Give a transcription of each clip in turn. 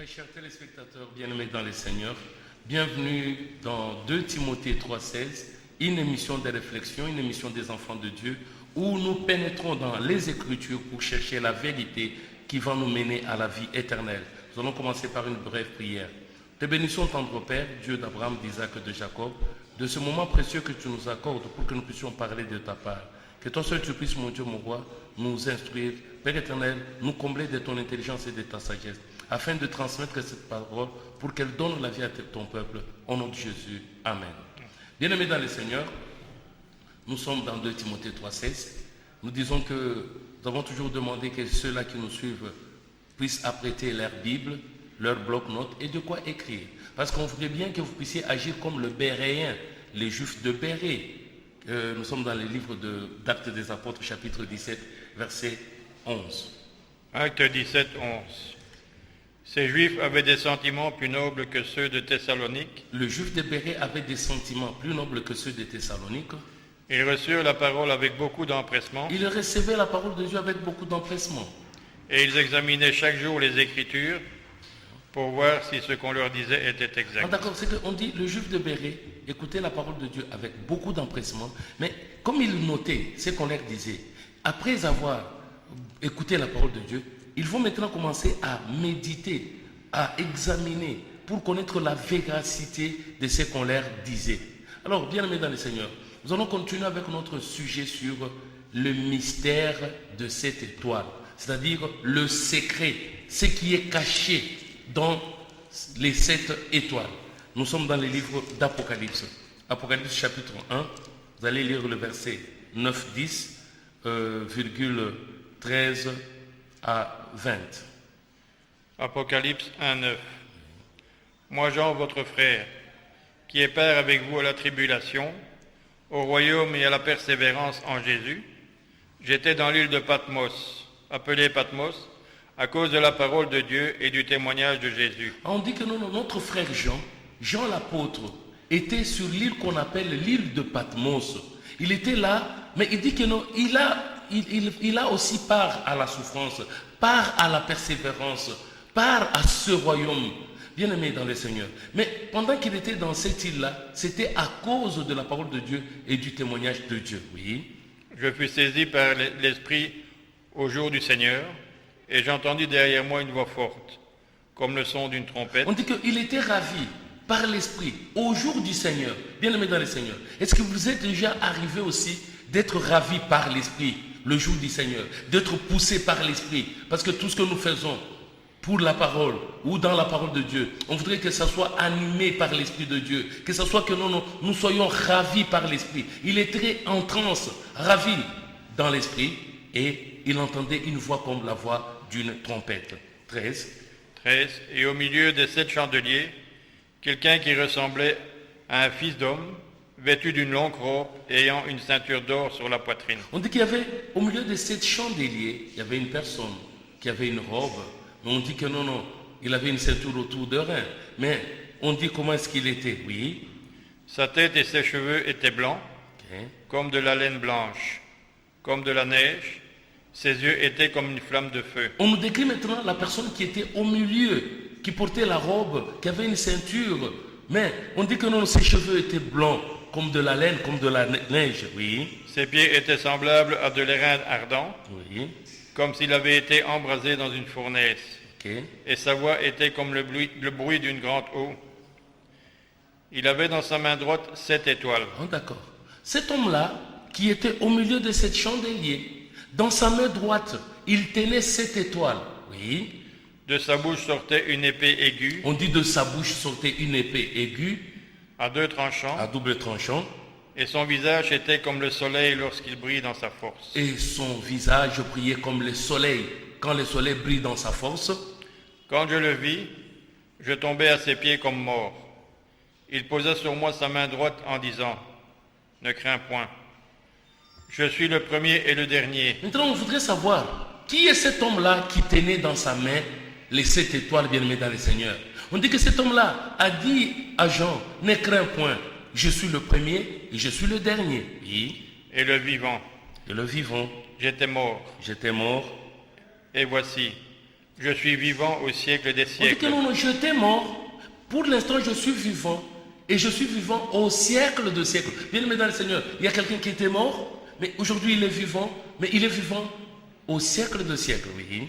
Chers téléspectateurs bien-aimés dans les Seigneurs, bienvenue dans 2 Timothée 3,16, une émission de réflexion, une émission des enfants de Dieu, où nous pénétrons dans les Écritures pour chercher la vérité qui va nous mener à la vie éternelle. Nous allons commencer par une brève prière. Te bénissons, tendre Père, Dieu d'Abraham, d'Isaac et de Jacob, de ce moment précieux que tu nous accordes pour que nous puissions parler de ta part. Que toi seul tu puisses, mon Dieu, mon roi, nous instruire, Père éternel, nous combler de ton intelligence et de ta sagesse, afin de transmettre cette parole pour qu'elle donne la vie à ton peuple. Au nom de Jésus. Amen. Bien-aimés dans le Seigneur, nous sommes dans 2 Timothée 3,16. Nous disons que nous avons toujours demandé que ceux-là qui nous suivent puissent apprêter leur Bible, leur bloc-notes et de quoi écrire. Parce qu'on voudrait bien que vous puissiez agir comme le Béréen, les Juifs de Bérée. Nous sommes dans le livre d'Actes des Apôtres, chapitre 17, verset 11. Acte 17, 11. Ces Juifs avaient des sentiments plus nobles que ceux de Thessalonique. Le Juif de Bérée avait des sentiments plus nobles que ceux de Thessalonique. Ils reçurent la parole avec beaucoup d'empressement. Ils recevaient la parole de Dieu avec beaucoup d'empressement. Et ils examinaient chaque jour les Écritures pour voir si ce qu'on leur disait était exact. Ah, d'accord, c'est qu'on dit le Juif de Bérée écoutait la parole de Dieu avec beaucoup d'empressement, mais comme ils notaient ce qu'on leur disait, après avoir écouté la parole de Dieu, il faut maintenant commencer à méditer, à examiner pour connaître la véracité de ce qu'on leur disait. Alors, bien-aimés dans le Seigneur, nous allons continuer avec notre sujet sur le mystère de cette étoile, c'est-à-dire le secret, ce qui est caché dans les 7 étoiles. Nous sommes dans les livres d'Apocalypse. Apocalypse chapitre 1, vous allez lire le verset 9, 10, 13 à 20. Apocalypse 1, 9. Moi, Jean, votre frère, qui est père avec vous à la tribulation, au royaume et à la persévérance en Jésus, j'étais dans l'île de Patmos, appelée Patmos, à cause de la parole de Dieu et du témoignage de Jésus. On dit que notre frère Jean l'apôtre, était sur l'île qu'on appelle l'île de Patmos. Il était là, mais il dit que non, il a aussi part à la souffrance, part à la persévérance, part à ce royaume. Bien-aimé dans le Seigneur. Mais pendant qu'il était dans cette île-là, c'était à cause de la parole de Dieu et du témoignage de Dieu. Oui. Je fus saisi par l'Esprit au jour du Seigneur, et j'entendis derrière moi une voix forte, comme le son d'une trompette. On dit qu'il était ravi par l'Esprit au jour du Seigneur. Bien-aimé dans le Seigneur. Est-ce que vous êtes déjà arrivé aussi d'être ravi par l'Esprit le jour du Seigneur, d'être poussé par l'Esprit? Parce que tout ce que nous faisons pour la parole ou dans la parole de Dieu, on voudrait que ça soit animé par l'Esprit de Dieu, que ça soit que nous soyons ravis par l'Esprit. Il est très en transe, ravi dans l'Esprit, et il entendait une voix comme la voix d'une trompette. 13. Et au milieu des 7 chandeliers, quelqu'un qui ressemblait à un fils d'homme, vêtu d'une longue robe, ayant une ceinture d'or sur la poitrine. On dit qu'il y avait, au milieu de 7 chandeliers, il y avait une personne qui avait une robe. Mais on dit que non, il avait une ceinture autour de rein. Mais on dit comment est-ce qu'il était, oui. Sa tête et ses cheveux étaient blancs, comme de la laine blanche, comme de la neige. Ses yeux étaient comme une flamme de feu. On nous décrit maintenant la personne qui était au milieu, qui portait la robe, qui avait une ceinture. Mais on dit que non, ses cheveux étaient blancs, comme de la laine, comme de la neige, oui. Ses pieds étaient semblables à de l'airain ardent, oui, comme s'il avait été embrasé dans une fournaise. Et sa voix était comme le bruit d'une grande eau. Il avait dans sa main droite 7 étoiles. Oh, d'accord. Cet homme-là, qui était au milieu de cette chandelier, dans sa main droite, il tenait 7 étoiles. Oui. De sa bouche sortait une épée aiguë. On dit de sa bouche sortait une épée aiguë. À 2 tranchants. À double tranchant. Et son visage était comme le soleil lorsqu'il brille dans sa force. Et son visage brillait comme le soleil, quand le soleil brille dans sa force. Quand je le vis, je tombai à ses pieds comme mort. Il posa sur moi sa main droite en disant, « Ne crains point, Je suis le premier et le dernier. Maintenant, on voudrait savoir, qui est cet homme-là qui tenait dans sa main les 7 étoiles bien-aimés dans le Seigneur? On dit que cet homme-là a dit à Jean, ne crains point, je suis le premier et je suis le dernier. Et le vivant. Et le vivant. J'étais mort. J'étais mort. Et voici, je suis vivant au siècle des siècles. On dit que non, j'étais mort. Pour l'instant, je suis vivant. Et je suis vivant au siècle de siècles. Bien-aimés dans le Seigneur, il y a quelqu'un qui était mort, mais aujourd'hui il est vivant. Mais il est vivant au siècle de siècles, oui.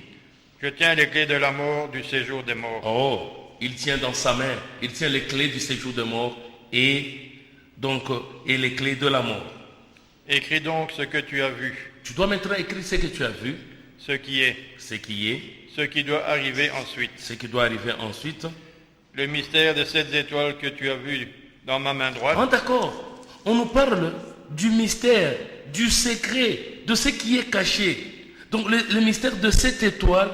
Je tiens les clés de la mort, du séjour des morts. Oh, il tient dans sa main, il tient les clés du séjour des morts et les clés de la mort. Écris donc ce que tu as vu. Tu dois maintenant écrire ce que tu as vu. Ce qui est. Ce qui est. Ce qui doit arriver ensuite. Ce qui doit arriver ensuite. Le mystère de 7 étoiles que tu as vu dans ma main droite. Ah, d'accord. On nous parle du mystère, du secret, de ce qui est caché. Donc le mystère de 7 étoiles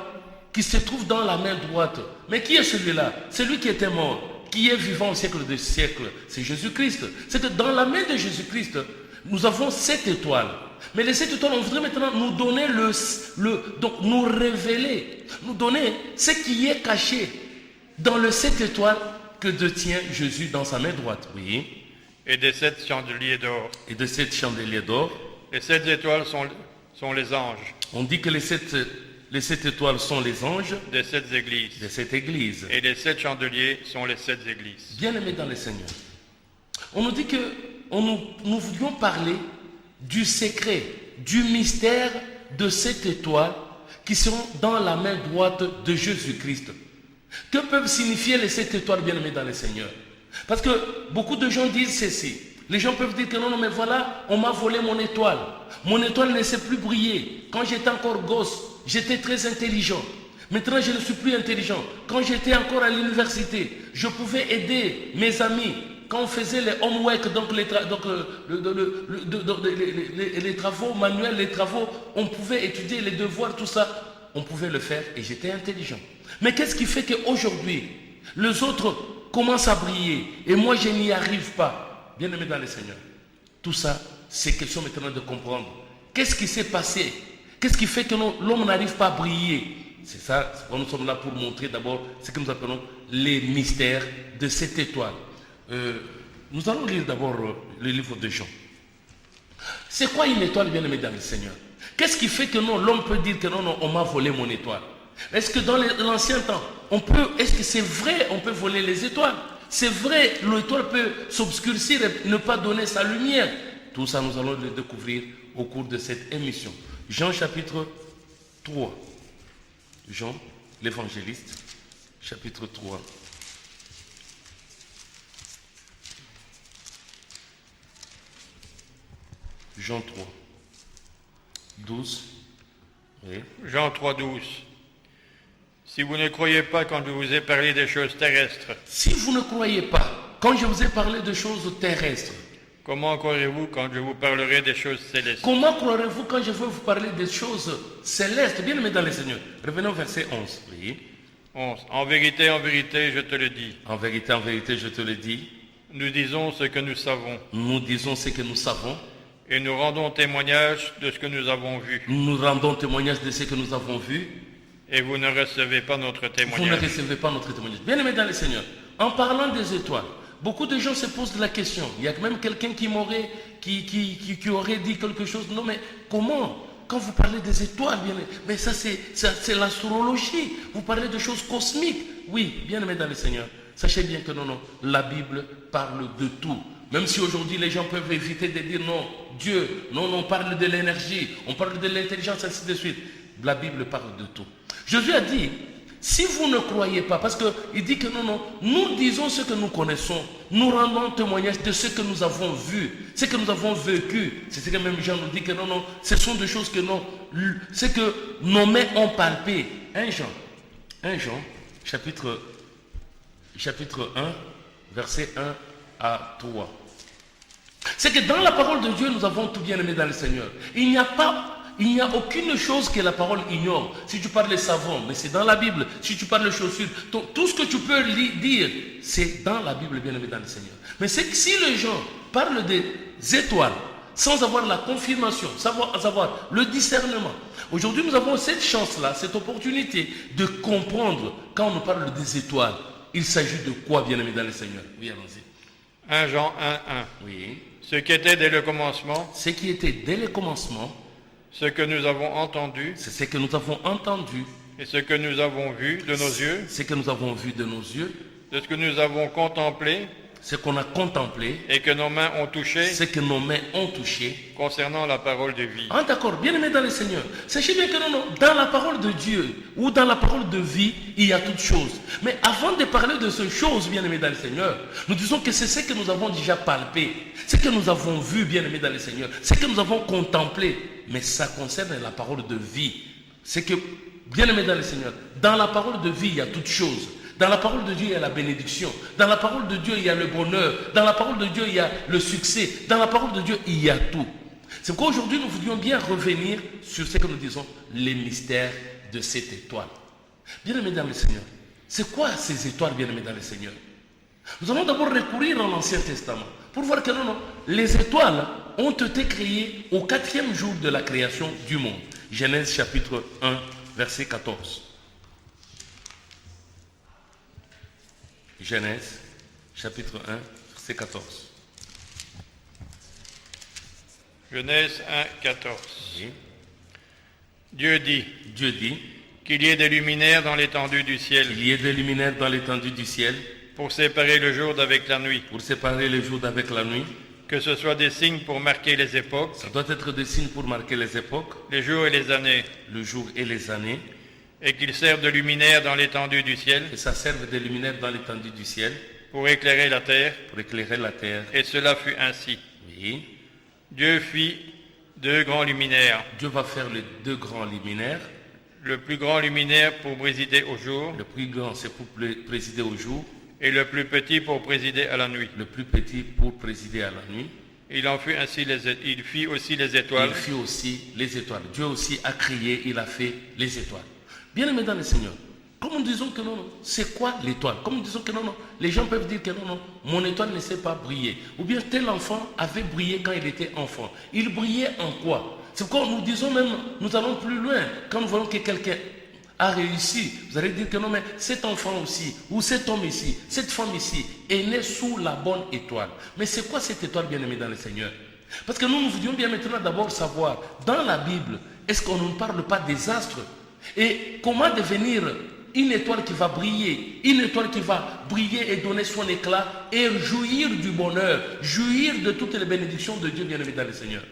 qui se trouve dans la main droite. Mais qui est celui-là? Celui qui était mort, qui est vivant au siècle des siècles. C'est Jésus-Christ. C'est que dans la main de Jésus-Christ, nous avons 7 étoiles. Mais les 7 étoiles, on voudrait maintenant nous donner donc nous révéler, nous donner ce qui est caché dans le 7 étoiles que détient Jésus dans sa main droite. Oui. Et des 7 chandeliers d'or. Et de 7 chandeliers d'or. Les 7 étoiles sont les anges. On dit que les 7 étoiles sont les anges des 7 églises. Des 7 églises. Et les 7 chandeliers sont les 7 églises. Bien-aimés dans le Seigneur, on nous dit que nous voulions parler du secret, du mystère de 7 étoiles qui sont dans la main droite de Jésus-Christ. Que peuvent signifier les 7 étoiles, bien-aimés dans le Seigneur? Parce que beaucoup de gens disent ceci. Les gens peuvent dire que non, mais voilà, on m'a volé mon étoile. Mon étoile ne sait plus briller. Quand j'étais encore gosse, j'étais très intelligent. Maintenant, je ne suis plus intelligent. Quand j'étais encore à l'université, je pouvais aider mes amis. Quand on faisait les homework, donc les travaux manuels, les travaux, on pouvait étudier les devoirs, tout ça, on pouvait le faire et j'étais intelligent. Mais qu'est-ce qui fait qu'aujourd'hui, les autres commencent à briller et moi, je n'y arrive pas? Bien-aimé dans le Seigneur, tout ça, c'est question maintenant de comprendre. Qu'est-ce qui s'est passé? Qu'est-ce qui fait que l'homme n'arrive pas à briller? C'est ça, nous sommes là pour montrer d'abord ce que nous appelons les mystères de cette étoile. Nous allons lire d'abord le livre de Jean. C'est quoi une étoile, bien-aimé dans le Seigneur? Qu'est-ce qui fait que non, l'homme peut dire que non, on m'a volé mon étoile? Est-ce que dans l'ancien temps, est-ce que c'est vrai, on peut voler les étoiles? C'est vrai, l'étoile peut s'obscurcir et ne pas donner sa lumière. Tout ça, nous allons le découvrir au cours de cette émission. Jean chapitre 3. Jean, l'évangéliste, chapitre 3. Jean 3, 12. Oui. Jean 3, 12. Si vous ne croyez pas quand je vous ai parlé des choses terrestres. Si vous ne croyez pas quand je vous ai parlé de choses terrestres. Comment croirez-vous quand je vous parlerai des choses célestes? Comment croirez-vous quand je vais vous parler des choses célestes? Bien aimé dans le Seigneur. Revenons au verset 11. Oui. 11. En vérité, je te le dis. En vérité, je te le dis. Nous disons ce que nous savons. Nous disons ce que nous savons. Et nous rendons témoignage de ce que nous avons vu. Nous rendons témoignage de ce que nous avons vu. Et vous ne recevez pas notre témoignage. Vous ne recevez pas notre témoignage. Bien aimé dans le Seigneur. En parlant des étoiles, beaucoup de gens se posent la question. Il y a même quelqu'un qui aurait dit quelque chose. Non, mais comment? Quand vous parlez des étoiles, bien aimé, mais ça c'est l'astrologie. Vous parlez de choses cosmiques. Oui, bien aimé dans le Seigneur. Sachez bien que non, la Bible parle de tout. Même si aujourd'hui les gens peuvent éviter de dire non, Dieu, non, on parle de l'énergie, on parle de l'intelligence, ainsi de suite. La Bible parle de tout. Jésus a dit, si vous ne croyez pas, parce qu'il dit que non, nous disons ce que nous connaissons, nous rendons témoignage de ce que nous avons vu, ce que nous avons vécu. C'est ce que même Jean nous dit que non, ce sont des choses que ce que nos mains ont palpé. 1 Jean, chapitre 1, verset 1 à 3. C'est que dans la parole de Dieu, nous avons tout bien aimé dans le Seigneur. Il n'y a aucune chose que la parole ignore. Si tu parles de savon, mais c'est dans la Bible. Si tu parles de chaussures, tout ce que tu peux dire, c'est dans la Bible, bien aimé dans le Seigneur. Mais c'est que si les gens parlent des étoiles, sans avoir la confirmation, sans avoir le discernement. Aujourd'hui, nous avons cette chance-là, cette opportunité de comprendre quand on nous parle des étoiles. Il s'agit de quoi, bien-aimés dans le Seigneur? Oui, allons-y. 1 Jean 1:1. Oui. Ce qui était dès le commencement. Ce qui était dès le commencement. Ce que nous avons entendu. C'est ce que nous avons entendu. Et ce que nous avons vu de nos yeux. Ce que nous avons vu de nos yeux. De ce que nous avons contemplé. Ce qu'on a contemplé. Et que nos mains ont touché. Ce que nos mains ont touché. Concernant la parole de vie. Ah d'accord, bien aimé dans le Seigneur. Sachez bien que non, dans la parole de Dieu ou dans la parole de vie, il y a toutes choses. Mais avant de parler de ces choses, bien aimé dans le Seigneur, nous disons que c'est ce que nous avons déjà palpé, ce que nous avons vu, bien aimé dans le Seigneur, ce que nous avons contemplé. Mais ça concerne la parole de vie. C'est que, bien aimé dans le Seigneur, dans la parole de vie, il y a toutes choses. Dans la parole de Dieu, il y a la bénédiction. Dans la parole de Dieu, il y a le bonheur. Dans la parole de Dieu, il y a le succès. Dans la parole de Dieu, il y a tout. C'est pourquoi aujourd'hui, nous voulions bien revenir sur ce que nous disons, les mystères de cette étoile. Bien-aimés dans le Seigneur, c'est quoi ces étoiles, bien-aimés dans le Seigneur? Nous allons d'abord recourir à l'Ancien Testament pour voir que non, les étoiles ont été créées au 4e jour de la création du monde. Genèse chapitre 1, verset 14. Genèse, chapitre 1, verset 14. Genèse 1, 14. Oui. Dieu dit qu'il y ait des luminaires dans l'étendue du ciel. Il y ait des luminaires dans l'étendue du ciel. Pour séparer le jour d'avec la nuit. Pour séparer le jour d'avec la nuit. Que ce soit des signes pour marquer les époques. Ça doit être des signes pour marquer les époques. Les jours et les années. Le jour et les années. Et qu'ils servent de luminaires dans l'étendue du ciel. Et ça serve de luminaires dans l'étendue du ciel. Pour éclairer la terre. Pour éclairer la terre. Et cela fut ainsi. Oui. Dieu fit 2 grands luminaires. Dieu va faire les 2 grands luminaires. Le plus grand luminaire pour présider au jour. Le plus grand, c'est pour présider au jour. Et le plus petit pour présider à la nuit. Le plus petit pour présider à la nuit. Il fit aussi les étoiles. Il fit aussi les étoiles. Dieu aussi a créé, il a fait les étoiles. Bien aimé dans le Seigneur, comme nous disons que non, c'est quoi l'étoile? Comme nous disons que non, les gens peuvent dire que non, mon étoile ne sait pas briller. Ou bien tel enfant avait brillé quand il était enfant. Il brillait en quoi? C'est pourquoi nous disons même, nous allons plus loin. Quand nous voyons que quelqu'un a réussi, vous allez dire que non, mais cet enfant aussi, ou cet homme ici, cette femme ici, est né sous la bonne étoile. Mais c'est quoi cette étoile, bien aimée dans le Seigneur? Parce que nous voulions bien maintenant d'abord savoir, dans la Bible, est-ce qu'on ne parle pas des astres? Et comment devenir une étoile qui va briller, une étoile qui va briller et donner son éclat et jouir du bonheur, jouir de toutes les bénédictions de Dieu, bien aimé dans le Seigneur.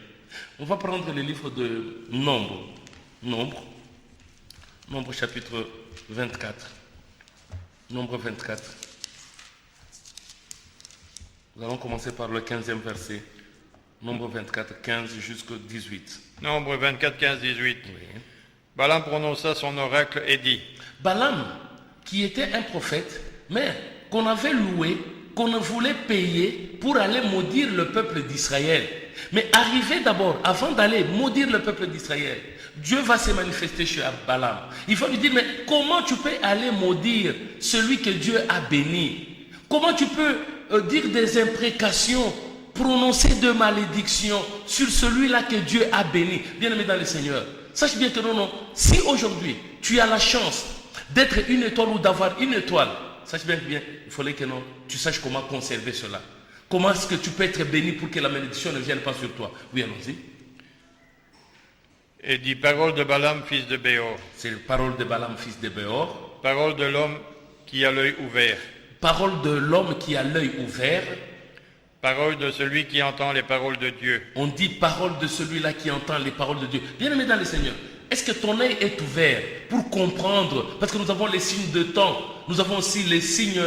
On va prendre le livre de Nombre. Nombre chapitre 24. Nombre 24. Nous allons commencer par le 15e verset. Nombre 24, 15 jusqu'au 18. Nombre 24, 15, 18. Oui. Balaam prononça son oracle et dit. Balaam, qui était un prophète, mais qu'on avait loué, qu'on voulait payer pour aller maudire le peuple d'Israël. Mais arrivé d'abord, avant d'aller maudire le peuple d'Israël, Dieu va se manifester chez Balaam. Il va lui dire, mais comment tu peux aller maudire celui que Dieu a béni? Comment tu peux dire des imprécations, prononcer de malédictions sur celui-là que Dieu a béni? Bien-aimé dans le Seigneur, sache bien que non, si aujourd'hui tu as la chance d'être une étoile ou d'avoir une étoile, sache bien, il fallait que non, tu saches comment conserver cela. Comment est-ce que tu peux être béni pour que la malédiction ne vienne pas sur toi? Oui, allons-y. Et dit parole de Balaam, fils de Béor. C'est la parole de Balaam, fils de Béor. Parole de l'homme qui a l'œil ouvert. Parole de l'homme qui a l'œil ouvert. Parole de celui qui entend les paroles de Dieu. On dit parole de celui-là qui entend les paroles de Dieu. Bien-aimé dans le Seigneur, est-ce que ton œil est ouvert pour comprendre? Parce que nous avons les signes de temps. Nous avons aussi les signes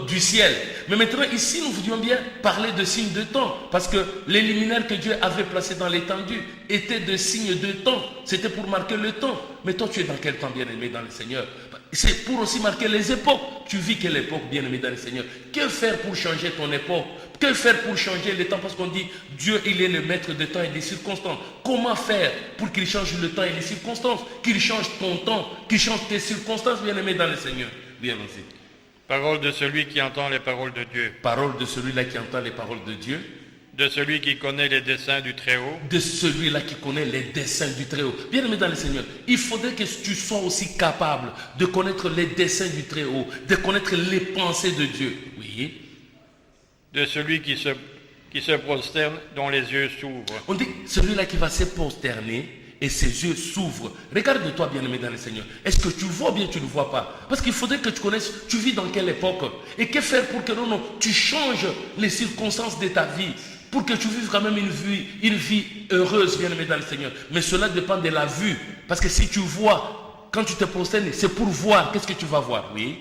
du ciel. Mais maintenant, ici, nous voulions bien parler de signes de temps. Parce que les luminaires que Dieu avait placés dans l'étendue étaient des signes de temps. C'était pour marquer le temps. Mais toi, tu es dans quel temps, bien-aimé dans le Seigneur? C'est pour aussi marquer les époques. Tu vis quelle époque, bien-aimé dans le Seigneur? Que faire pour changer ton époque? Que faire pour changer le temps? Parce qu'on dit, Dieu, il est le maître des temps et des circonstances. Comment faire pour qu'il change le temps et les circonstances? Qu'il change ton temps, qu'il change tes circonstances, bien-aimé dans le Seigneur. Bien aussi. Parole de celui qui entend les paroles de Dieu. Parole de celui-là qui entend les paroles de Dieu. De celui qui connaît les desseins du Très-Haut. De celui-là qui connaît les desseins du Très-Haut. Bien-aimé dans le Seigneur, il faudrait que tu sois aussi capable de connaître les desseins du Très-Haut, de connaître les pensées de Dieu. Oui. De celui qui se prosterne, dont les yeux s'ouvrent. On dit celui-là qui va se prosterner et ses yeux s'ouvrent. Regarde-toi, bien-aimé dans le Seigneur. Est-ce que tu vois ou bien tu ne vois pas? Parce qu'il faudrait que tu connaisses, tu vis dans quelle époque et que faire pour que tu changes les circonstances de ta vie, pour que tu vives quand même une vie heureuse, bien-aimé dans le Seigneur. Mais cela dépend de la vue. Parce que si tu vois, quand tu te prosternes, c'est pour voir. Qu'est-ce que tu vas voir? Oui.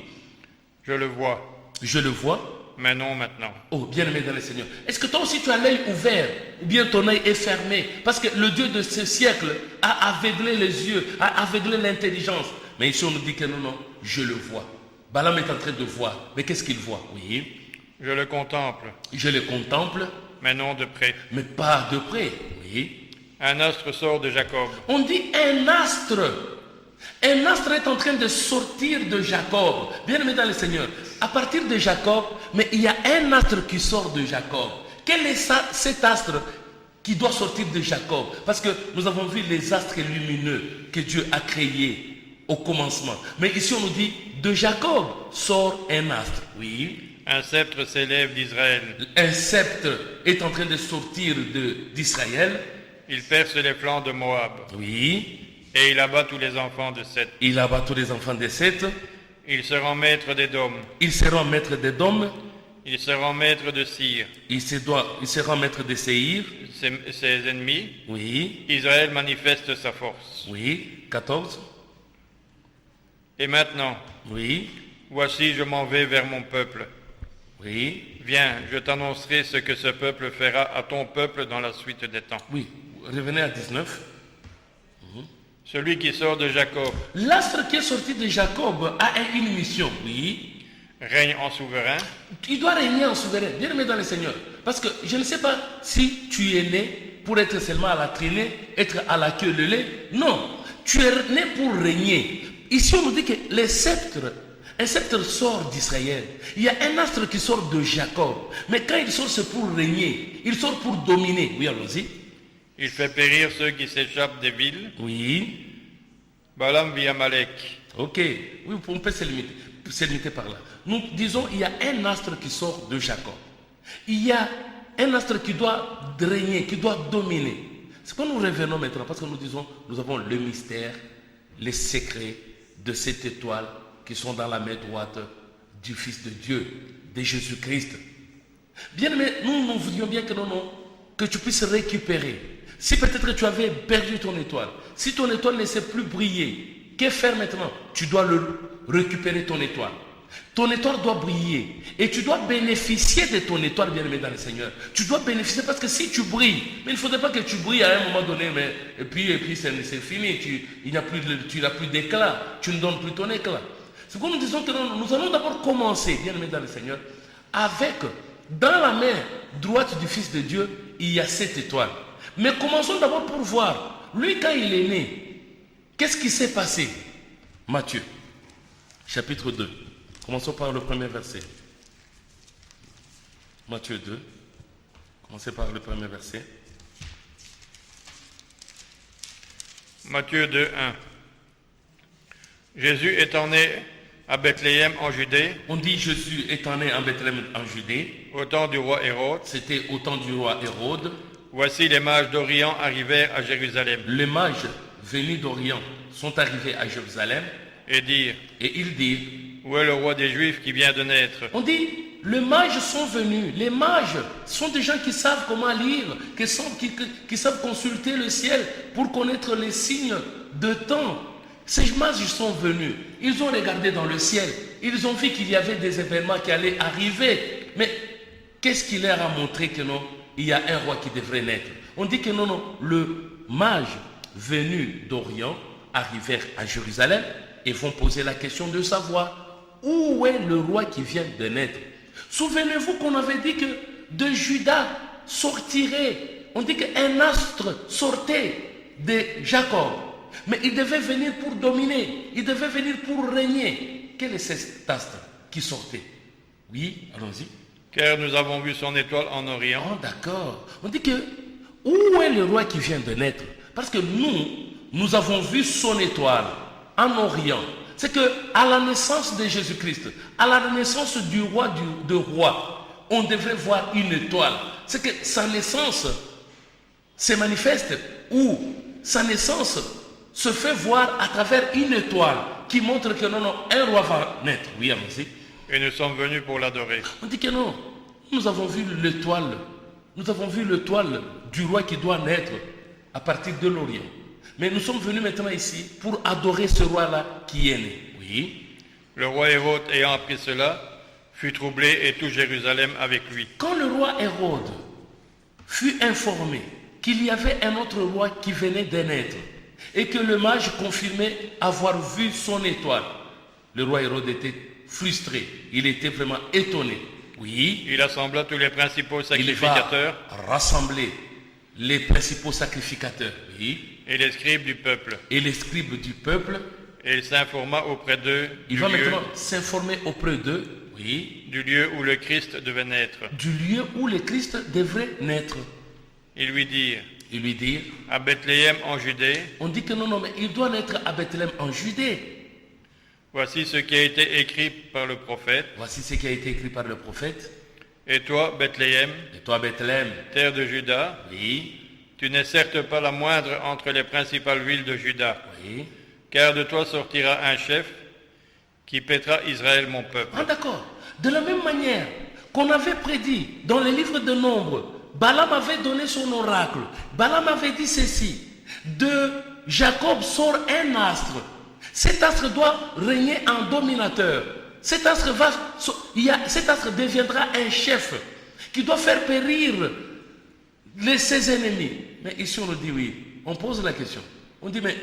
Je le vois. Je le vois. Mais non maintenant. Oh, bien-aimé dans le Seigneur. Est-ce que toi aussi tu as l'œil ouvert ou bien ton œil est fermé? Parce que le Dieu de ce siècle a aveuglé les yeux, a aveuglé l'intelligence. Mais ici on nous dit que non, je le vois. Balaam est en train de voir. Mais qu'est-ce qu'il voit? Oui. Je le contemple. Je le contemple. Mais non de près. Mais pas de près. Oui. Un astre sort de Jacob. On dit un astre. Un astre est en train de sortir de Jacob. Bien-aimé dans le Seigneur. À partir de Jacob, mais il y a un astre qui sort de Jacob. Quel est cet astre qui doit sortir de Jacob? Parce que nous avons vu les astres lumineux que Dieu a créés au commencement. Mais ici on nous dit, de Jacob sort un astre. Oui. Un sceptre s'élève d'Israël. Un sceptre est en train de sortir d'Israël. Il perce les flancs de Moab. Oui. Et il abat tous les enfants de Seth. Il abat tous les enfants de Seth. Ils seront maîtres d'Édom. Ils seront maîtres d'Édom. Ils seront maîtres de Syr. Ils seront maîtres de Séhir. Ses ennemis. Oui. Israël manifeste sa force. Oui. 14. Et maintenant. Oui. Voici, je m'en vais vers mon peuple. Oui. Viens, je t'annoncerai ce que ce peuple fera à ton peuple dans la suite des temps. Oui. Revenez à 19. Celui qui sort de Jacob. L'astre qui est sorti de Jacob a une mission. Oui. Règne en souverain. Il doit régner en souverain. Bien aimé dans le Seigneur. Parce que je ne sais pas si tu es né pour être seulement à la traînée, être à la queue leu. Non. Tu es né pour régner. Ici on nous dit que un sceptre sort d'Israël. Il y a un astre qui sort de Jacob. Mais quand il sort, c'est pour régner. Il sort pour dominer. Oui, allons-y. Il fait périr ceux qui s'échappent des villes. Oui. Balaam vit Amalek. Ok. Oui, on peut se limiter par là. Nous disons, il y a un astre qui sort de Jacob. Il y a un astre qui doit régner, qui doit dominer. C'est quand nous revenons maintenant, parce que nous disons, nous avons le mystère, les secrets de cette étoile qui sont dans la main droite du Fils de Dieu, de Jésus-Christ. Bien aimé, nous voudrions bien que tu puisses récupérer. Si peut-être tu avais perdu ton étoile, si ton étoile ne sait plus briller, que faire maintenant? Tu dois récupérer ton étoile. Ton étoile doit briller et tu dois bénéficier de ton étoile, bien-aimé dans le Seigneur. Tu dois bénéficier parce que si tu brilles, mais il ne faudrait pas que tu brilles à un moment donné, et puis c'est fini, tu n'as plus d'éclat, tu ne donnes plus ton éclat. C'est comme nous disons que nous allons d'abord commencer, bien-aimé dans le Seigneur, avec, dans la main droite du Fils de Dieu, il y a cette étoile. Mais commençons d'abord pour voir, lui quand il est né, qu'est-ce qui s'est passé? Matthieu, chapitre 2. Commençons par le premier verset. Matthieu 2. Commencez par le premier verset. Matthieu 2, 1. Jésus étant né à Bethléem en Judée. On dit Jésus étant né à Bethléem en Judée. Au temps du roi Hérode. C'était au temps du roi Hérode. Voici les mages d'Orient arrivèrent à Jérusalem. Les mages venus d'Orient sont arrivés à Jérusalem. Et dirent. Et ils dirent. Où est le roi des Juifs qui vient de naître? On dit, les mages sont venus. Les mages sont des gens qui savent comment lire, qui savent consulter le ciel pour connaître les signes de temps. Ces mages sont venus. Ils ont regardé dans le ciel. Ils ont vu qu'il y avait des événements qui allaient arriver. Mais qu'est-ce qui leur a montré que non, il y a un roi qui devrait naître? On dit que non, le mage venu d'Orient arrivèrent à Jérusalem et vont poser la question de savoir où est le roi qui vient de naître. Souvenez-vous qu'on avait dit que de Juda sortirait, on dit qu'un astre sortait de Jacob. Mais il devait venir pour dominer, il devait venir pour régner. Quel est cet astre qui sortait? Oui, allons-y. Car nous avons vu son étoile en Orient. Oh, d'accord. On dit que, où est le roi qui vient de naître? Parce que nous avons vu son étoile en Orient. C'est que à la naissance de Jésus-Christ, à la naissance du roi de roi, on devrait voir une étoile. C'est que sa naissance se manifeste ou sa naissance se fait voir à travers une étoile qui montre que non, un roi va naître. Oui, allons-y. Et nous sommes venus pour l'adorer. On dit que non, nous avons vu l'étoile du roi qui doit naître à partir de l'Orient. Mais nous sommes venus maintenant ici pour adorer ce roi-là qui est né. Oui. Le roi Hérode, ayant appris cela, fut troublé et tout Jérusalem avec lui. Quand le roi Hérode fut informé qu'il y avait un autre roi qui venait de naître et que le mage confirmait avoir vu son étoile, le roi Hérode était frustré, il était vraiment étonné. Oui. Il assembla tous les principaux sacrificateurs. Il va rassembler les principaux sacrificateurs. Oui. Et les scribes du peuple. Et les scribes du peuple. Et il s'informa auprès d'eux. Il va maintenant s'informer auprès d'eux. Oui. Du lieu où le Christ devait naître. Du lieu où le Christ devrait naître. Ils lui dirent. À Bethléem en Judée. On dit que non, mais il doit naître à Bethléem en Judée. Voici ce qui a été écrit par le prophète. Voici ce qui a été écrit par le prophète. Et toi, Bethléem, terre de Juda, oui. Tu n'es certes pas la moindre entre les principales villes de Juda, oui. Car de toi sortira un chef qui paîtra Israël, mon peuple. Ah d'accord. De la même manière qu'on avait prédit dans les livres de Nombre, Balaam avait donné son oracle. Balaam avait dit ceci: de Jacob sort un astre. Cet astre doit régner en dominateur. Cet astre deviendra un chef qui doit faire périr ses ennemis. Mais ici on nous dit oui. On pose la question. On dit mais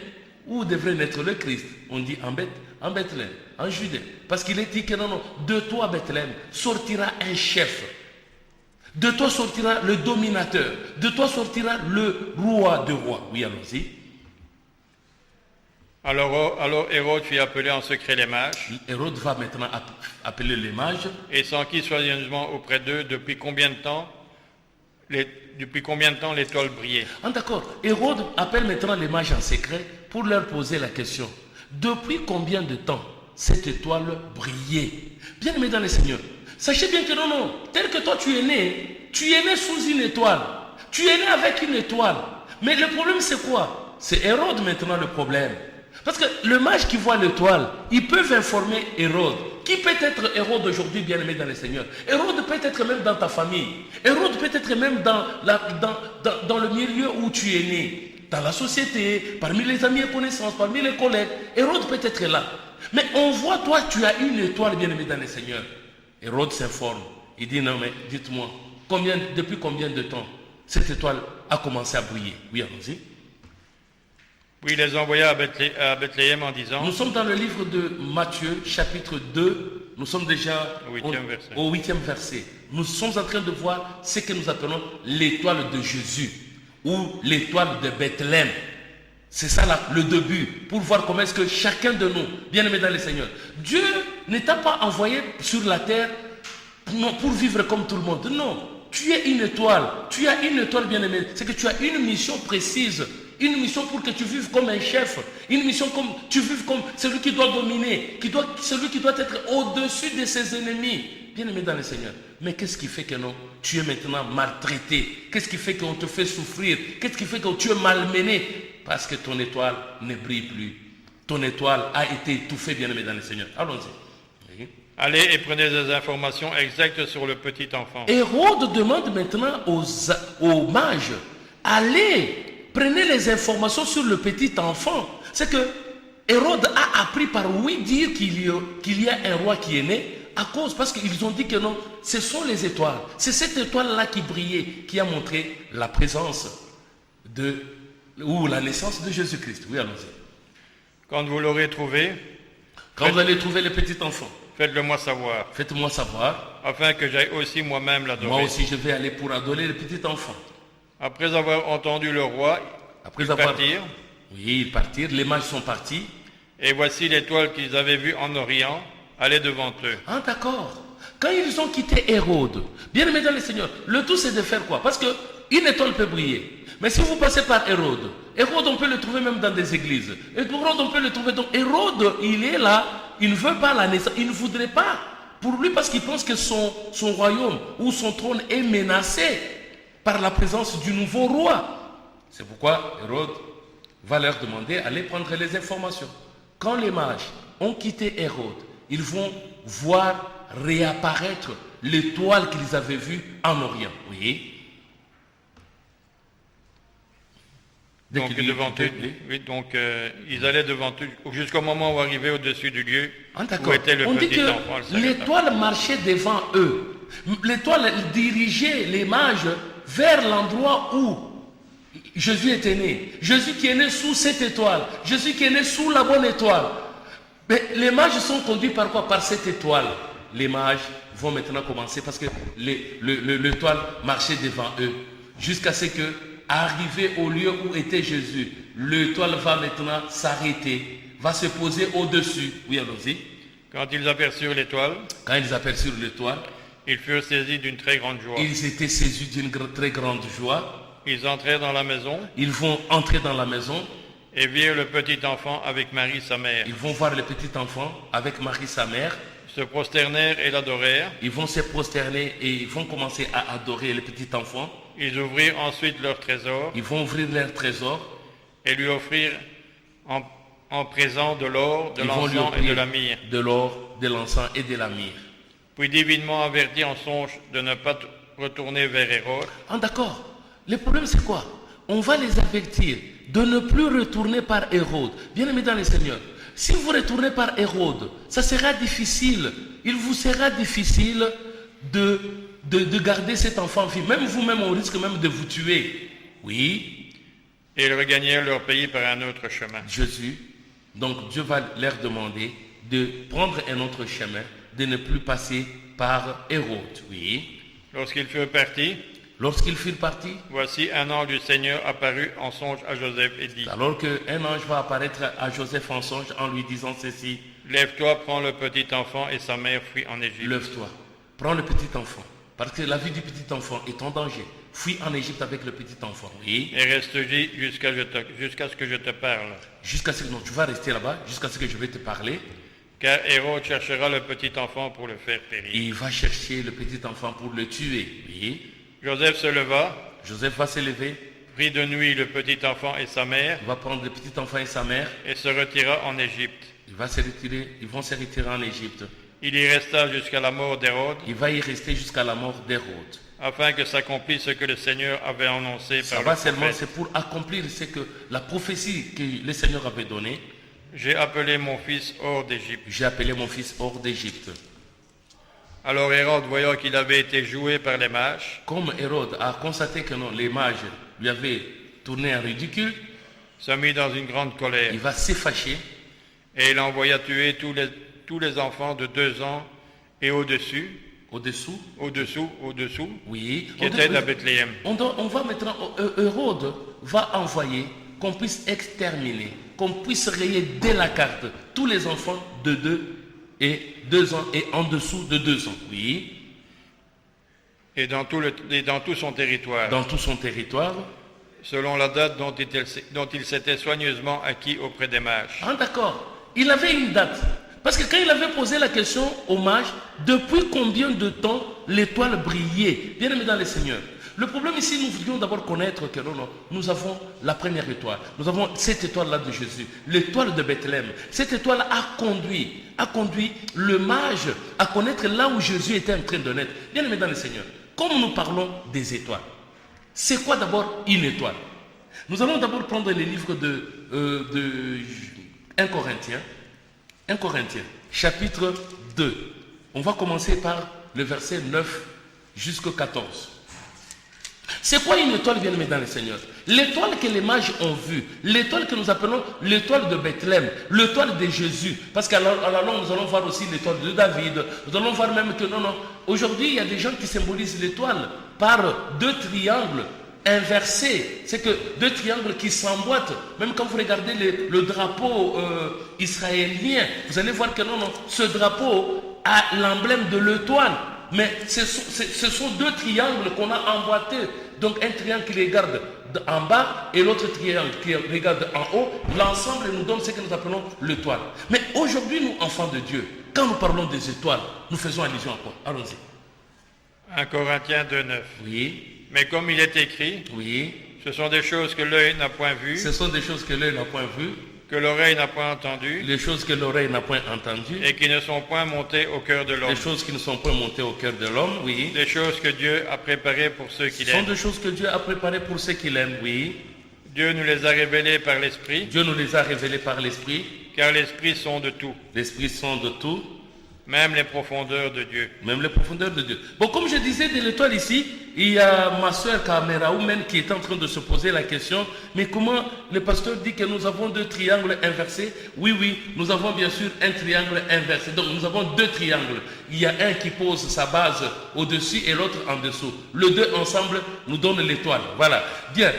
où devrait naître le Christ? On dit en Bethléem, en Judée. Parce qu'il est dit que non, de toi Bethléem sortira un chef. De toi sortira le dominateur. De toi sortira le roi de rois. Oui, allons-y. Alors Hérode fit appeler en secret les mages. Hérode va maintenant appeler les mages. Et s'enquit soigneusement auprès d'eux depuis combien de temps l'étoile brillait. Ah, d'accord. Hérode appelle maintenant les mages en secret pour leur poser la question. Depuis combien de temps cette étoile brillait? Bien aimé dans le Seigneur, sachez bien que non, tel que toi tu es né sous une étoile. Tu es né avec une étoile. Mais le problème c'est quoi? C'est Hérode maintenant le problème. Parce que le mage qui voit l'étoile, ils peuvent informer Hérode. Qui peut être Hérode aujourd'hui, bien aimé dans le Seigneur? Hérode peut être même dans ta famille. Hérode peut être même dans le milieu où tu es né. Dans la société, parmi les amis et connaissances, parmi les collègues. Hérode peut être là. Mais on voit, toi, tu as une étoile, bien aimé dans le Seigneur. Hérode s'informe. Il dit, non mais dites-moi, depuis combien de temps cette étoile a commencé à briller? Oui, allons-y. Oui, il les envoya à Bethléem en disant... Nous sommes dans le livre de Matthieu, chapitre 2. Nous sommes déjà au 8e verset. Nous sommes en train de voir ce que nous appelons l'étoile de Jésus ou l'étoile de Bethléem. C'est ça là, le début, pour voir comment est-ce que chacun de nous, bien aimé dans le Seigneur, Dieu ne t'a pas envoyé sur la terre pour vivre comme tout le monde. Non, tu es une étoile. Tu as une étoile, bien aimé. C'est que tu as une mission précise. Une mission pour que tu vives comme un chef. Une mission comme tu vives comme celui qui doit dominer, celui qui doit être au-dessus de ses ennemis. Bien aimé dans le Seigneur. Mais qu'est-ce qui fait que non, tu es maintenant maltraité? Qu'est-ce qui fait qu'on te fait souffrir? Qu'est-ce qui fait que tu es malmené? Parce que ton étoile ne brille plus. Ton étoile a été étouffée, bien aimé dans le Seigneur. Allons-y. Oui. Allez et prenez des informations exactes sur le petit enfant. Hérode demande maintenant aux mages, allez, prenez les informations sur le petit enfant. C'est que Hérode a appris par oui dire qu'il y a un roi qui est né parce qu'ils ont dit que non, ce sont les étoiles. C'est cette étoile-là qui brillait, qui a montré la présence ou la naissance de Jésus-Christ. Oui, allons-y. Quand vous l'aurez trouvé, vous allez trouver le petit enfant, faites-le-moi savoir. Faites-moi savoir. Afin que j'aille aussi moi-même l'adorer. Moi aussi, je vais aller pour adorer le petit enfant. Après avoir entendu le roi, ils partirent, les mages sont partis. Et voici l'étoile qu'ils avaient vue en Orient, aller devant eux. Ah d'accord. Quand ils ont quitté Hérode, bien aimé dans le Seigneur, le tout c'est de faire quoi? Parce qu'une étoile peut briller. Mais si vous passez par Hérode, Hérode on peut le trouver même dans des églises. Hérode on peut le trouver. Donc Hérode, il est là, il ne veut pas la naissance, il ne voudrait pas. Pour lui, parce qu'il pense que son royaume ou son trône est menacé par la présence du nouveau roi. C'est pourquoi Hérode va leur demander d'aller prendre les informations. Quand les mages ont quitté Hérode, ils vont voir réapparaître l'étoile qu'ils avaient vue en Orient. Oui. Donc, ils allaient devant eux jusqu'au moment où arrivaient au-dessus du lieu où était le petit enfant. L'étoile marchait devant eux. L'étoile dirigeait les mages vers l'endroit où Jésus était né. Jésus qui est né sous cette étoile. Jésus qui est né sous la bonne étoile. Mais les mages sont conduits par quoi? Par cette étoile. Les mages vont maintenant commencer parce que l'étoile marchait devant eux. Jusqu'à ce que, arrivé au lieu où était Jésus, l'étoile va maintenant s'arrêter, va se poser au-dessus. Oui, allons-y. Quand ils aperçurent l'étoile, ils furent saisis d'une très grande joie. Ils étaient saisis d'une très grande joie. Ils entrèrent dans la maison. Ils vont entrer dans la maison. Et virent le petit enfant avec Marie sa mère. Ils vont voir le petit enfant avec Marie sa mère. Se prosternèrent et l'adorèrent. Ils vont se prosterner et ils vont commencer à adorer le petit enfant. Ils ouvrirent ensuite leur trésor. Ils vont ouvrir leur trésor. Et lui offrirent en présent de l'or, de l'encens et de la myrrhe. De l'or, de l'encens et de la myrrhe. Puis divinement avertis en songe de ne pas retourner vers Hérode. Ah d'accord. Le problème c'est quoi? On va les avertir de ne plus retourner par Hérode. Bien aimé dans le Seigneur, si vous retournez par Hérode, ça sera difficile. Il vous sera difficile de garder cet enfant en vie. Même vous-même, on risque même de vous tuer. Oui. Et ils regagnèrent leur pays par un autre chemin. Jésus, donc Dieu va leur demander de prendre un autre chemin, de ne plus passer par Hérode. Oui. Lorsqu'ils furent partis, voici un ange du Seigneur apparut en songe à Joseph et dit. Alors qu'un ange va apparaître à Joseph en songe en lui disant ceci. Lève-toi, prends le petit enfant et sa mère, fuis en Égypte. Lève-toi, prends le petit enfant, parce que la vie du petit enfant est en danger. Fuis en Égypte avec le petit enfant. Oui. Et reste-y jusqu'à ce que je te parle. Non, tu vas rester là-bas jusqu'à ce que je vais te parler. Car Hérode cherchera le petit enfant pour le faire périr. Il va chercher le petit enfant pour le tuer. Oui. Joseph se leva. Joseph va se lever. Prit de nuit le petit enfant et sa mère. Il va prendre le petit enfant et sa mère. Et se retira en Égypte. Ils vont se retirer en Égypte. Il y resta jusqu'à la mort d'Hérode. Il va y rester jusqu'à la mort d'Hérode. Afin que s'accomplisse ce que le Seigneur avait annoncé par le prophète. C'est pour accomplir ce que la prophétie que le Seigneur avait donnée. J'ai appelé mon fils hors d'Égypte. Alors Hérode, voyant qu'il avait été joué par les mages, comme Hérode a constaté que non, les mages lui avaient tourné en ridicule, se mit dans une grande colère. Il va se fâcher. Et il envoya tuer tous les enfants de 2 ans et au-dessous. Oui. Qui étaient à Bethléem. On va maintenant, Hérode va envoyer qu'on puisse exterminer, qu'on puisse rayer dès la carte tous les enfants de 2 ans et en dessous de 2 ans. Oui. Et dans tout son territoire. Selon la date dont il s'était soigneusement acquis auprès des mages. Ah d'accord. Il avait une date. Parce que quand il avait posé la question aux mages, depuis combien de temps l'étoile brillait? Bien aimé dans le Seigneur. Le problème ici, nous voulions d'abord connaître que nous avons la première étoile. Nous avons cette étoile-là de Jésus, l'étoile de Bethléem. Cette étoile a conduit le mage à connaître là où Jésus était en train de naître. Bien aimé dans le Seigneur, comme nous parlons des étoiles, c'est quoi d'abord une étoile? Nous allons d'abord prendre les livres de 1 Corinthiens, chapitre 2. On va commencer par le verset 9 jusqu'au 14. C'est quoi une étoile, bien-aimé dans le Seigneur? L'étoile que les mages ont vue, l'étoile que nous appelons l'étoile de Bethléem, l'étoile de Jésus. Parce qu'à la longue, nous allons voir aussi l'étoile de David. Nous allons voir même que aujourd'hui, il y a des gens qui symbolisent l'étoile par 2 triangles inversés. C'est que 2 triangles qui s'emboîtent. Même quand vous regardez le drapeau israélien, vous allez voir que ce drapeau à l'emblème de l'étoile. Mais ce sont deux triangles qu'on a emboîtés. Donc un triangle qui regarde en bas et l'autre triangle qui regarde en haut. L'ensemble nous donne ce que nous appelons l'étoile. Mais aujourd'hui, nous, enfants de Dieu, quand nous parlons des étoiles, nous faisons allusion à quoi? Allons-y. 1 Corinthiens 2,9. Oui. Mais comme il est écrit, oui. Ce sont des choses que l'œil n'a point vues. Ce sont des choses que l'œil n'a point vues. Que l'oreille n'a point entendues. Les choses que l'oreille n'a point entendues. Et qui ne sont point montées au cœur de l'homme. Les choses qui ne sont point montées au cœur de l'homme, oui. Des choses que Dieu a préparées pour ceux qui l'aiment. Ce sont des choses que Dieu a préparées pour ceux qui l'aiment, oui. Dieu nous les a révélées par l'Esprit. Dieu nous les a révélées par l'Esprit. Car l'Esprit sonde de tout. L'Esprit sonde de tout. Même les profondeurs de Dieu. Même les profondeurs de Dieu. Bon, comme je disais de l'étoile ici, il y a ma soeur Kamera Oumen qui est en train de se poser la question, mais comment le pasteur dit que nous avons deux triangles inversés? Oui, nous avons bien sûr un triangle inversé. Donc nous avons deux triangles. Il y a un qui pose sa base au-dessus et l'autre en dessous. Les deux ensemble nous donnent l'étoile. Voilà. Bien.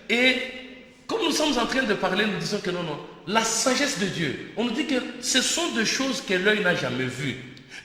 Et comme nous sommes en train de parler, nous disons que non. La sagesse de Dieu, on nous dit que ce sont des choses que l'œil n'a jamais vues,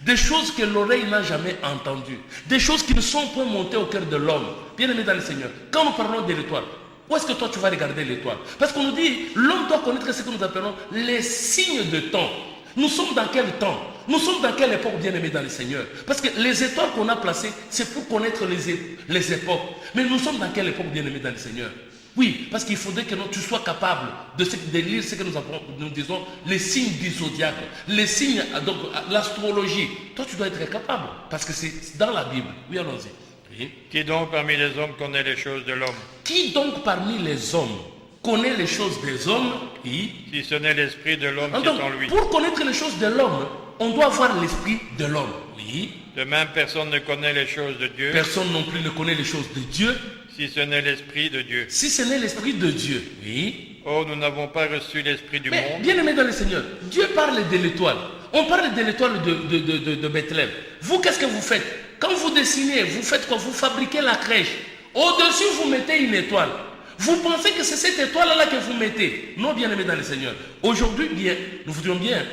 des choses que l'oreille n'a jamais entendues, des choses qui ne sont pas montées au cœur de l'homme. Bien-aimé dans le Seigneur, quand nous parlons de l'étoile, où est-ce que toi tu vas regarder l'étoile? Parce qu'on nous dit, l'homme doit connaître ce que nous appelons les signes de temps. Nous sommes dans quel temps? Nous sommes dans quelle époque, bien-aimé dans le Seigneur? Parce que les étoiles qu'on a placées, c'est pour connaître les époques. Mais nous sommes dans quelle époque, bien-aimé dans le Seigneur? Oui, parce qu'il faudrait que tu sois capable de lire ce que nous disons, les signes du zodiaque, les signes, donc l'astrologie. Toi, tu dois être capable, parce que c'est dans la Bible. Oui, allons-y. Oui. Qui donc parmi les hommes connaît les choses de l'homme? Qui donc parmi les hommes connaît les choses des hommes? Oui. Si ce n'est l'esprit de l'homme qui est en lui. Pour connaître les choses de l'homme, on doit avoir l'esprit de l'homme. Oui. De même, personne ne connaît les choses de Dieu. Personne non plus ne connaît les choses de Dieu. Si ce n'est l'Esprit de Dieu. Si ce n'est l'Esprit de Dieu, oui. Oh, nous n'avons pas reçu l'Esprit du monde. Bien aimé dans le Seigneur, Dieu parle de l'étoile. On parle de l'étoile de Bethléem. Vous, qu'est-ce que vous faites? Quand vous dessinez, vous faites quoi? Vous fabriquez la crèche. Au-dessus, vous mettez une étoile. Vous pensez que c'est cette étoile-là que vous mettez? Non, bien aimé dans le Seigneur. Aujourd'hui, bien, nous voudrions bien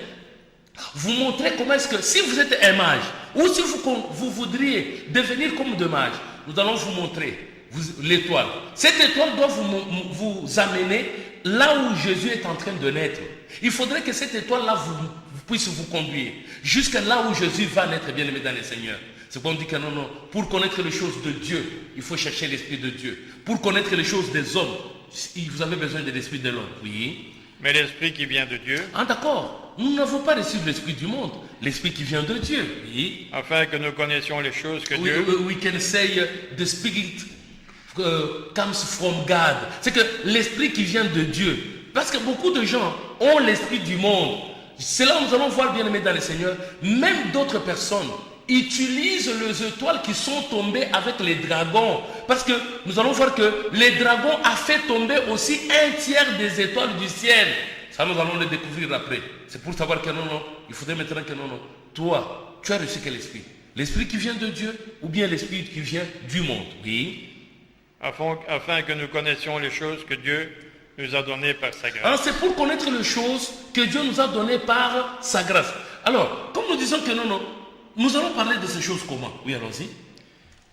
vous montrer comment est-ce que, si vous êtes un mage, ou si vous voudriez devenir comme de mages, nous allons vous montrer l'étoile. Cette étoile doit vous amener là où Jésus est en train de naître. Il faudrait que cette étoile-là puisse vous conduire jusqu'à là où Jésus va naître, bien aimé dans le Seigneur. C'est pourquoi on dit que non, pour connaître les choses de Dieu, il faut chercher l'Esprit de Dieu. Pour connaître les choses des hommes, vous avez besoin de l'Esprit de l'homme. Oui. Mais l'Esprit qui vient de Dieu. Ah d'accord. Nous n'avons pas reçu l'Esprit du monde. L'Esprit qui vient de Dieu. Oui. Afin que nous connaissions les choses que Dieu. We can say the Spirit comes from God. C'est que l'Esprit qui vient de Dieu. Parce que beaucoup de gens ont l'Esprit du monde. C'est là où nous allons voir, bien aimé dans le Seigneur, même d'autres personnes utilisent les étoiles qui sont tombées avec les dragons. Parce que nous allons voir que les dragons a fait tomber aussi un tiers des étoiles du ciel. Ça, nous allons le découvrir après. C'est pour savoir que non, il faudrait maintenant que non. Toi, tu as reçu quel esprit? L'esprit qui vient de Dieu ou bien l'esprit qui vient du monde? Oui. Afin que nous connaissions les choses que Dieu nous a données par sa grâce. Alors c'est pour connaître les choses que Dieu nous a données par sa grâce. Alors, comme nous disons que non, nous allons parler de ces choses comment? Oui, allons-y.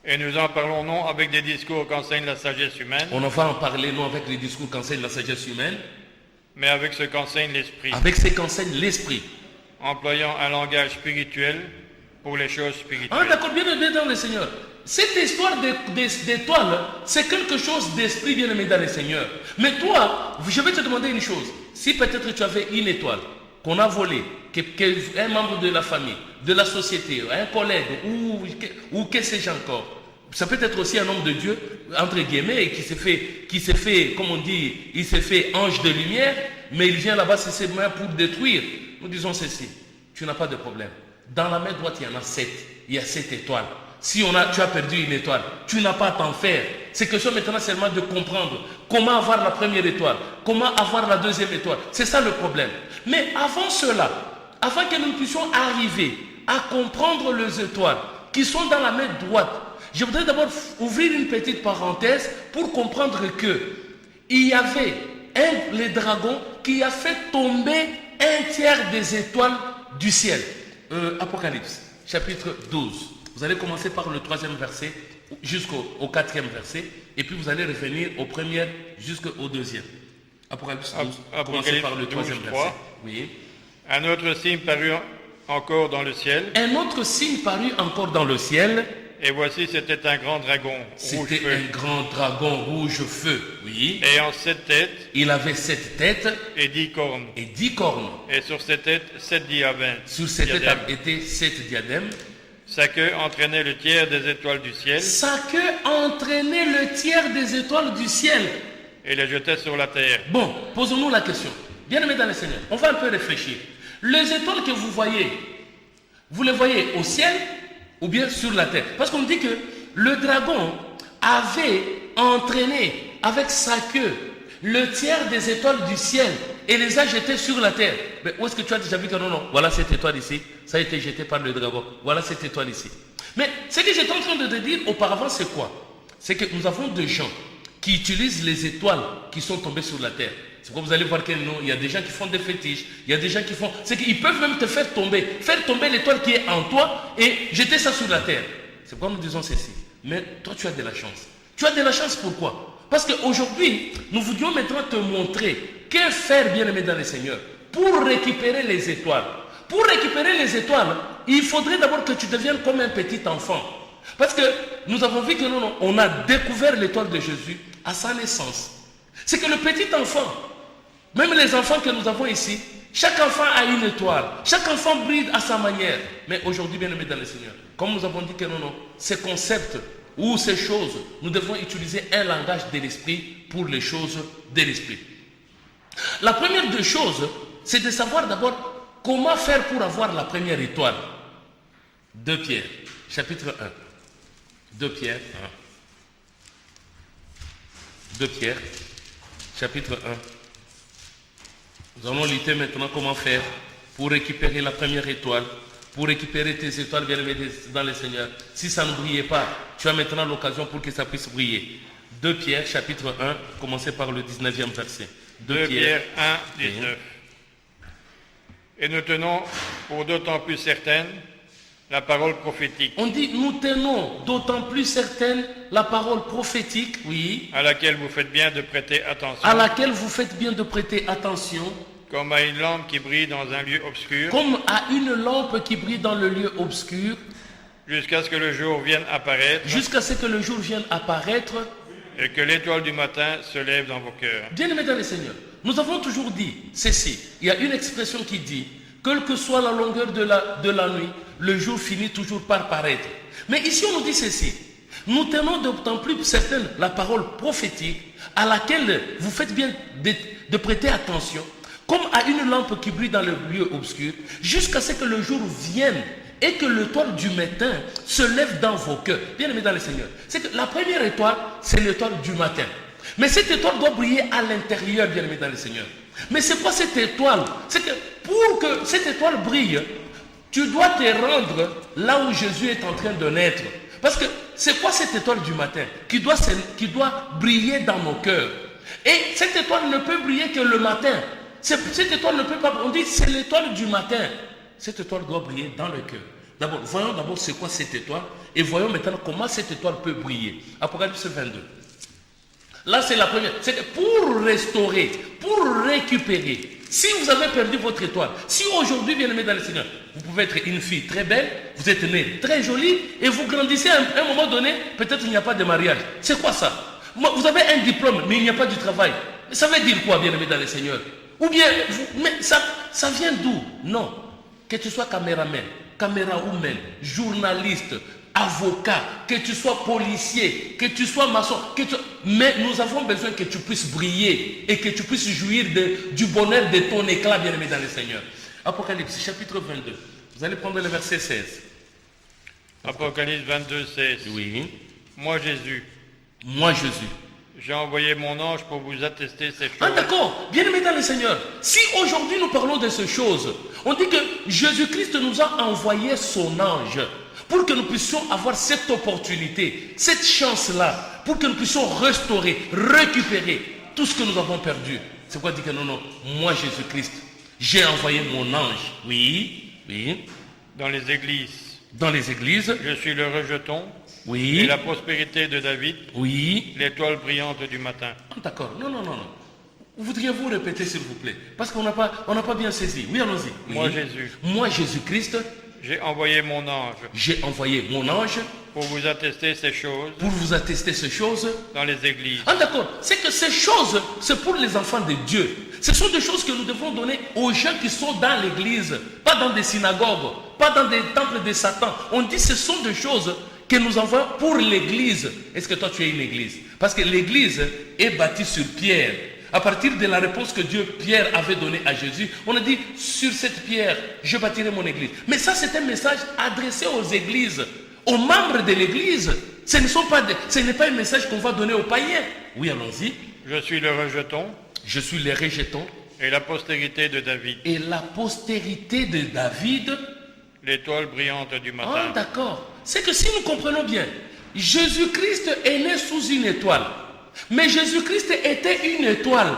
Et nous en parlons non avec des discours qu'enseigne la sagesse humaine. On en va en parler non avec les discours qu'enseigne la sagesse humaine. Mais avec ce qu'enseigne l'Esprit. Avec ce qu'enseigne l'Esprit. Employant un langage spirituel pour les choses spirituelles. Ah d'accord, bien dans le Seigneur. Cette histoire d'étoile, c'est quelque chose d'esprit bien aimé dans le Seigneur. Mais toi, je vais te demander une chose. Si peut-être tu avais une étoile qu'on a volée, qu'un membre de la famille, de la société, un collègue ou que sais-je encore, ça peut être aussi un homme de Dieu, entre guillemets, qui s'est fait, comme on dit, il s'est fait ange de lumière, mais il vient là-bas, c'est ses mains pour détruire. Nous disons ceci, tu n'as pas de problème. Dans la main droite, il y en a 7. Il y a 7 étoiles. Si tu as perdu une étoile, tu n'as pas à t'en faire. C'est question maintenant seulement de comprendre comment avoir la première étoile, comment avoir la deuxième étoile. C'est ça le problème. Mais avant cela, avant que nous puissions arriver à comprendre les étoiles qui sont dans la main droite, je voudrais d'abord ouvrir une petite parenthèse pour comprendre que il y avait les dragons qui a fait tomber un tiers des étoiles du ciel. Apocalypse. chapitre 12. Vous allez commencer par le 3e verset jusqu'au 4e verset. Et puis vous allez revenir au 1er jusqu'au 2e. Apocalypse 12. Commencez par le 3e verset. Oui. Un autre signe parut encore dans le ciel. Un autre signe parut encore dans le ciel. Et voici, c'était un grand dragon rouge feu. C'était un grand dragon rouge feu, oui. Ayant 7 têtes. Il avait 7 têtes. Et 10 cornes. Et 10 cornes. Et sur ces têtes, 7 diadèmes. Sur ces têtes étaient 7 diadèmes. Sa queue entraînait le tiers des étoiles du ciel. Sa queue entraînait le tiers des étoiles du ciel. Et les jetait sur la terre. Bon, posons-nous la question. Bien-aimés dans le Seigneur, on va un peu réfléchir. Les étoiles que vous voyez, vous les voyez au ciel ou bien sur la terre? Parce qu'on dit que le dragon avait entraîné avec sa queue le tiers des étoiles du ciel et les a jetées sur la terre. Mais où est-ce que tu as déjà vu que non, voilà cette étoile ici, ça a été jeté par le dragon. Voilà cette étoile ici. Mais ce que j'étais en train de te dire auparavant, c'est quoi? C'est que nous avons des gens qui utilisent les étoiles qui sont tombées sur la terre. C'est pourquoi vous allez voir qu'il y a des gens qui font des fétiches, il y a des gens qui font... C'est qu'ils peuvent même te faire tomber l'étoile qui est en toi et jeter ça sur la terre. C'est pourquoi nous disons ceci. Mais toi, tu as de la chance. Tu as de la chance pourquoi? Parce qu'aujourd'hui, nous voulions maintenant te montrer que faire, bien-aimé dans le Seigneur, pour récupérer les étoiles. Pour récupérer les étoiles, il faudrait d'abord que tu deviennes comme un petit enfant. Parce que nous avons vu que on a découvert l'étoile de Jésus à sa naissance. C'est que le petit enfant, même les enfants que nous avons ici, chaque enfant a une étoile. Chaque enfant brille à sa manière. Mais aujourd'hui, bien aimé dans le Seigneur, comme nous avons dit que ces concepts ou ces choses, nous devons utiliser un langage de l'esprit pour les choses de l'esprit. La première des choses, c'est de savoir d'abord comment faire pour avoir la première étoile. 2 Pierre, chapitre 1. 2 Pierre 1. 2 Pierre, chapitre 1. Nous allons lutter maintenant comment faire pour récupérer la première étoile, pour récupérer tes étoiles bien-aimées dans le Seigneur. Si ça ne brillait pas, tu as maintenant l'occasion pour que ça puisse briller. 2 Pierre, chapitre 1, commencez par le 19e verset. 2 Pierre 1, 19. Et nous tenons pour d'autant plus certaine la parole prophétique. On dit, nous tenons d'autant plus certaine la parole prophétique, oui. À laquelle vous faites bien de prêter attention. À laquelle vous faites bien de prêter attention. Comme à une lampe qui brille dans un lieu obscur. Comme à une lampe qui brille dans le lieu obscur. Jusqu'à ce que le jour vienne apparaître. Jusqu'à ce que le jour vienne apparaître. Et que l'étoile du matin se lève dans vos cœurs. Bien-aimés dans le Seigneur, nous avons toujours dit ceci. Il y a une expression qui dit, quelle que soit la longueur de la nuit, le jour finit toujours par paraître. Mais ici on nous dit ceci. Nous tenons d'autant plus certaine la parole prophétique à laquelle vous faites bien de prêter attention, comme à une lampe qui brille dans le lieu obscur, jusqu'à ce que le jour vienne et que l'étoile du matin se lève dans vos cœurs. Bien-aimés dans le Seigneur, c'est que la première étoile, c'est l'étoile du matin. Mais cette étoile doit briller à l'intérieur, bien-aimés dans le Seigneur. Mais c'est quoi cette étoile? C'est que pour que cette étoile brille, tu dois te rendre là où Jésus est en train de naître. Parce que c'est quoi cette étoile du matin qui doit briller dans nos cœurs? Et cette étoile ne peut briller que le matin. Cette étoile ne peut pas... On dit c'est l'étoile du matin. Cette étoile doit briller dans le cœur. D'abord, voyons d'abord c'est quoi cette étoile et voyons maintenant comment cette étoile peut briller. Apocalypse 22. Là, c'est la première. C'est que pour restaurer, pour récupérer, si vous avez perdu votre étoile, si aujourd'hui, bien aimé dans le Seigneur, vous pouvez être une fille très belle, vous êtes née très jolie et vous grandissez à un moment donné, peut-être il n'y a pas de mariage. C'est quoi ça? Vous avez un diplôme, mais il n'y a pas du travail. Ça veut dire quoi, bien aimé dans le Seigneur? Ou bien, mais ça vient d'où? Non. Que tu sois caméraman, camérawoman, journaliste, avocat, que tu sois policier, que tu sois maçon, mais nous avons besoin que tu puisses briller et que tu puisses jouir du bonheur de ton éclat, bien-aimé dans le Seigneur. Apocalypse, chapitre 22. Vous allez prendre le verset 16. Apocalypse 22, 16. Oui. Moi, Jésus. Moi, Jésus. J'ai envoyé mon ange pour vous attester ces choses. Ah d'accord, bien-aimé dans le Seigneur. Si aujourd'hui nous parlons de ces choses, on dit que Jésus-Christ nous a envoyé son ange pour que nous puissions avoir cette opportunité, cette chance-là, pour que nous puissions restaurer, récupérer tout ce que nous avons perdu. C'est quoi dire que non, moi Jésus-Christ, j'ai envoyé mon ange. Oui, oui. Dans les églises. Dans les églises. Je suis le rejeton. Oui. Et la prospérité de David. Oui. L'étoile brillante du matin. D'accord. Non. Voudriez-vous répéter s'il vous plaît? Parce qu'on n'a pas bien saisi. Oui, allons-y. Oui. Moi Jésus. Moi Jésus-Christ. J'ai envoyé mon ange. J'ai envoyé mon ange. Pour vous attester ces choses. Pour vous attester ces choses. Dans les églises. Ah d'accord. C'est que ces choses, c'est pour les enfants de Dieu. Ce sont des choses que nous devons donner aux gens qui sont dans l'église. Pas dans des synagogues. Pas dans des temples de Satan. On dit ce sont des choses que nous envoyons pour l'église. Est-ce que toi tu es une église? Parce que l'église est bâtie sur Pierre. À partir de la réponse que Pierre avait donnée à Jésus, on a dit, sur cette pierre, je bâtirai mon église. Mais ça, c'est un message adressé aux églises, aux membres de l'église. Ce n'est pas un message qu'on va donner aux païens. Oui, allons-y. Je suis le rejeton. Je suis le rejeton. Et la postérité de David. Et la postérité de David. L'étoile brillante du matin. Ah, d'accord. C'est que si nous comprenons bien, Jésus-Christ est né sous une étoile. Mais Jésus-Christ était une étoile.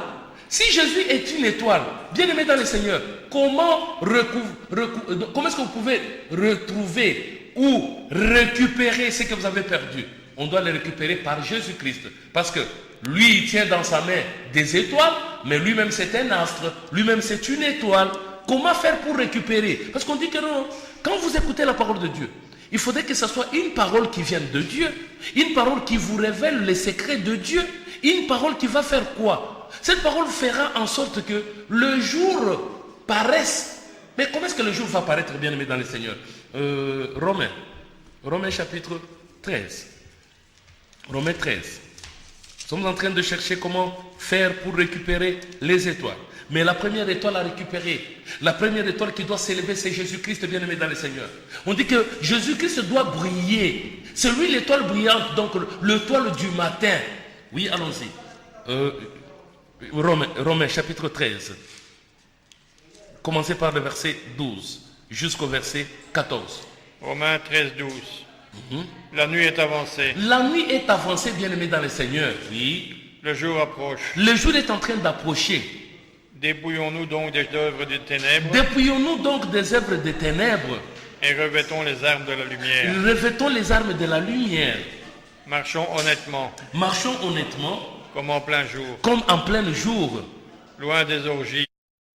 Si Jésus est une étoile, bien aimé dans le Seigneur, comment est-ce que vous pouvez retrouver ou récupérer ce que vous avez perdu? On doit le récupérer par Jésus-Christ. Parce que lui, il tient dans sa main des étoiles, mais lui-même c'est un astre, lui-même c'est une étoile. Comment faire pour récupérer? Parce qu'on dit que non, quand vous écoutez la parole de Dieu, il faudrait que ce soit une parole qui vienne de Dieu, une parole qui vous révèle les secrets de Dieu, une parole qui va faire quoi? Cette parole fera en sorte que le jour paraisse. Mais comment est-ce que le jour va paraître, bien aimé dans le Seigneur? Romains chapitre 13. Romains 13. Nous sommes en train de chercher comment faire pour récupérer les étoiles. Mais la première étoile à récupérer, la première étoile qui doit s'élever, c'est Jésus-Christ, bien-aimé dans le Seigneur. On dit que Jésus-Christ doit briller. C'est lui l'étoile brillante, donc l'étoile du matin. Oui, allons-y. Romains chapitre 13. Commencez par le verset 12 jusqu'au verset 14. Romains 13, 12. La nuit est avancée. La nuit est avancée, bien-aimé dans le Seigneur. Oui. Le jour approche. Le jour est en train d'approcher. Dépouillons-nous donc des œuvres des ténèbres. Dépouillons-nous donc des œuvres des ténèbres. Et revêtons les armes de la lumière. Revêtons les armes de la lumière. Marchons honnêtement. Marchons honnêtement. Comme en plein jour. Comme en plein jour. Loin des orgies.